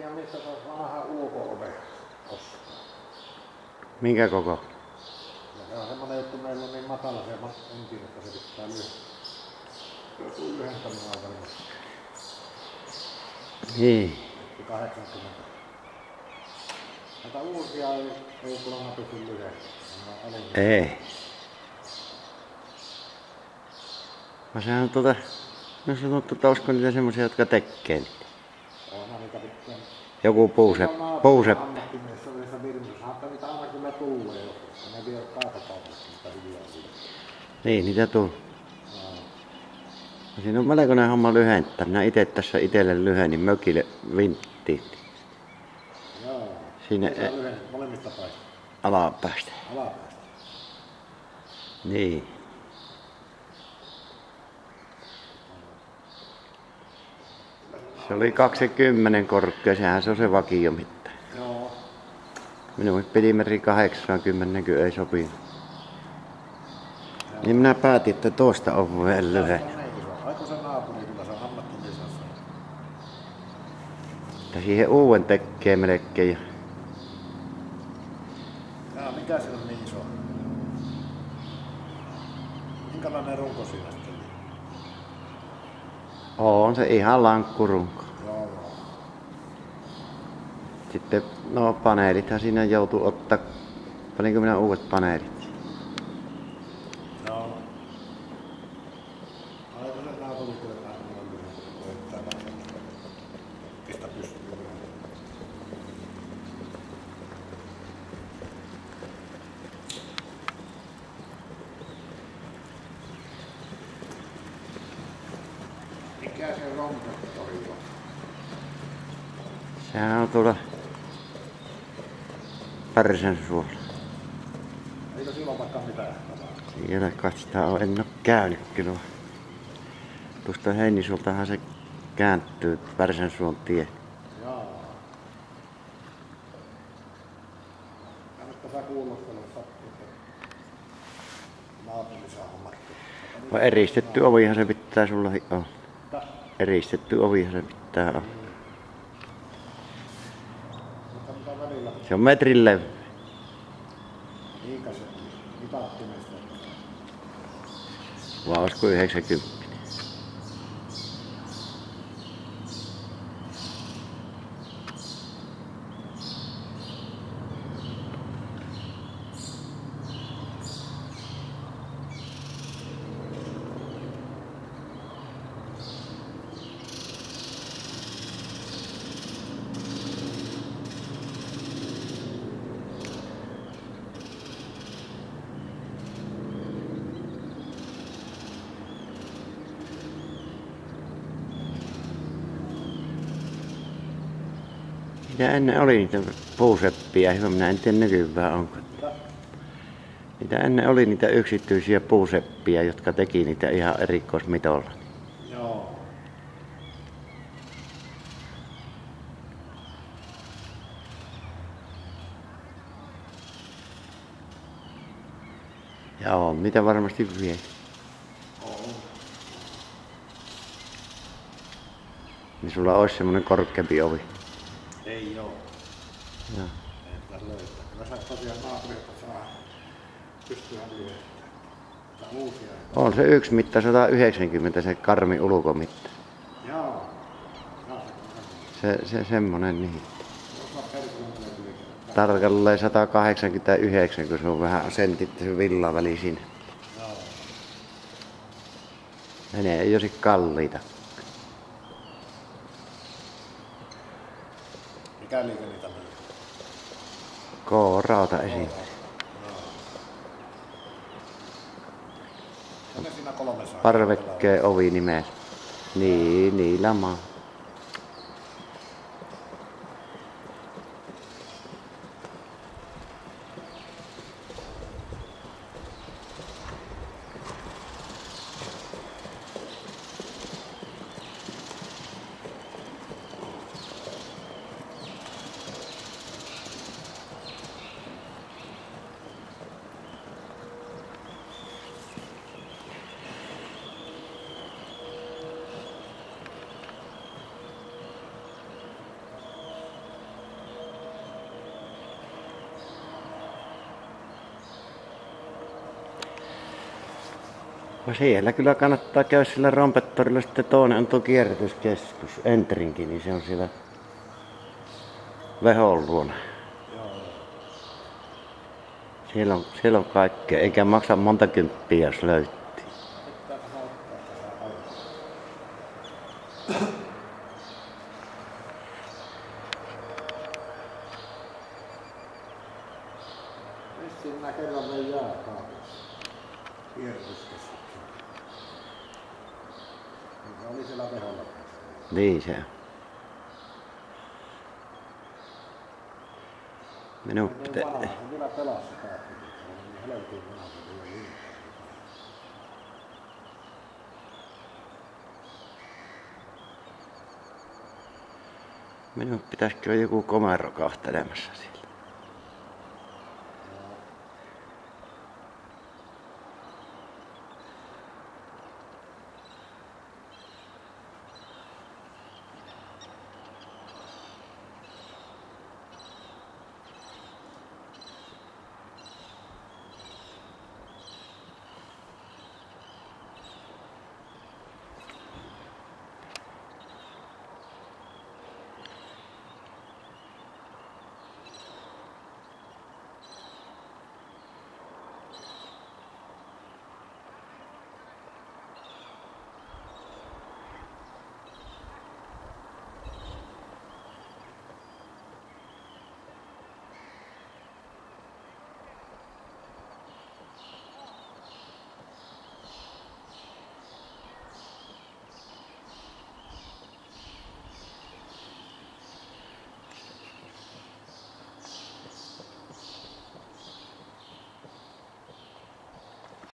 tiedä mistä tuossa vanha ulko-ove ostaa. Minkä koko? Ja se on semmonen juttu, meillä on niin matala se ensin, että se pitää lyhentämään varmasti. Niin. 80. Näitä uusia ei kuulemma pysty lyhentämään. Ei. Mä sanon no sanottu, että olisiko niitä semmosia, jotka tekee niitä. Onhan niitä pitää. Joku puuseppä. Ammattimies oli se Virmus, että niitä aina kyllä tulee joskus. Ne vie kaatopaikassa niitä hyviä asioita. Niin, niitä tulee. Siinä on melkoinen homma lyhentää. Minä ite tässä itelle lyhennin mökille vinttiin. Joo. Sinne molemmista päistä. Alapäästä. Alapäästä. Niin. Se oli 20 korkea, sehän se on se vakio mitta. Joo. Minun piti metri 80, kun ei sopinut. Niin minä päätin, että tuosta on vielä lyhennä. Aiko se naapuri, kyllä se on ammattimies. Että siihen uuden tekee melkein. Jaa, mikä se on niin iso? Minkälainen runko siinä sitten? On se ihan lankkurunko. Joo. Sitten no paneelithan siinä joutuu ottaa. Paninko minä uudet paneelit? Joo. Aiko se naapuri kyllä koettaa vähän pistä pystyyn. Mikä se rompettori on? Sehän on tuolla Pärsäänsuolla. Eikö silloin vaikka mitään? Siellä kai sitä on, en oo käynyt kyllä. Tuosta Heinisuoltahan se kääntyy Pärsäänsuon tie. Jaa. Kannattaa sä kuulostella sattuu, naapurissa hommattu. Vai eristetty ovihan se pitää sullakin olla. Eristetty ovihan se pitää olla. Mutta mitä välillä? Se on metrin levy. Mihinkä se mitattimesta? Vai olisiko 90? Niitä ennen oli niitä puuseppiä, hyvä minä en tiedä nykyään onko. Niitä ennen oli niitä yksityisiä puuseppiä, jotka teki niitä ihan erikoismitolla. Joo. Ja on niitä varmasti vielä. On. Niin sulla olisi semmonen korkeampi ovi. Ei oo. Joo. Ei pitäis löytää. Kyllä sä tosiaan naapurilta saa pystyä lyhentämään. Tätä uusia. On se yksi mitta 190, se karmi ulkomitta. Joo. Se semmonen niin. Osa perkuuntelee kyllä. Tarkalleen 189, kun se on vähän sentit se villaväli siinä. Joo. Menee ei olisi kalliita. Mikä liike niitä myy? K-rauta esiin. On ne siinä 300. Parvekkeen ovi nimessä. Niin, niillä maa. No siellä kyllä kannattaa käydä sillä Rompettorilla. Sitten toinen on tuo kierrätyskeskus, Entrinki, niin se on siellä Vehon luona. Siellä on kaikkea, eikä maksa monta kymppiä, jos löytyy. Vissiin minä kerran vein jääkaapissa kierrätyskeskuksessa. Se oli siellä Veholla. Niin se on. Minun pitää... Se vielä pelasi sitä, että se on niin helvetin vanha, se tulee hintaan. Minun pitäisikö joku komero kahtelemassa siellä.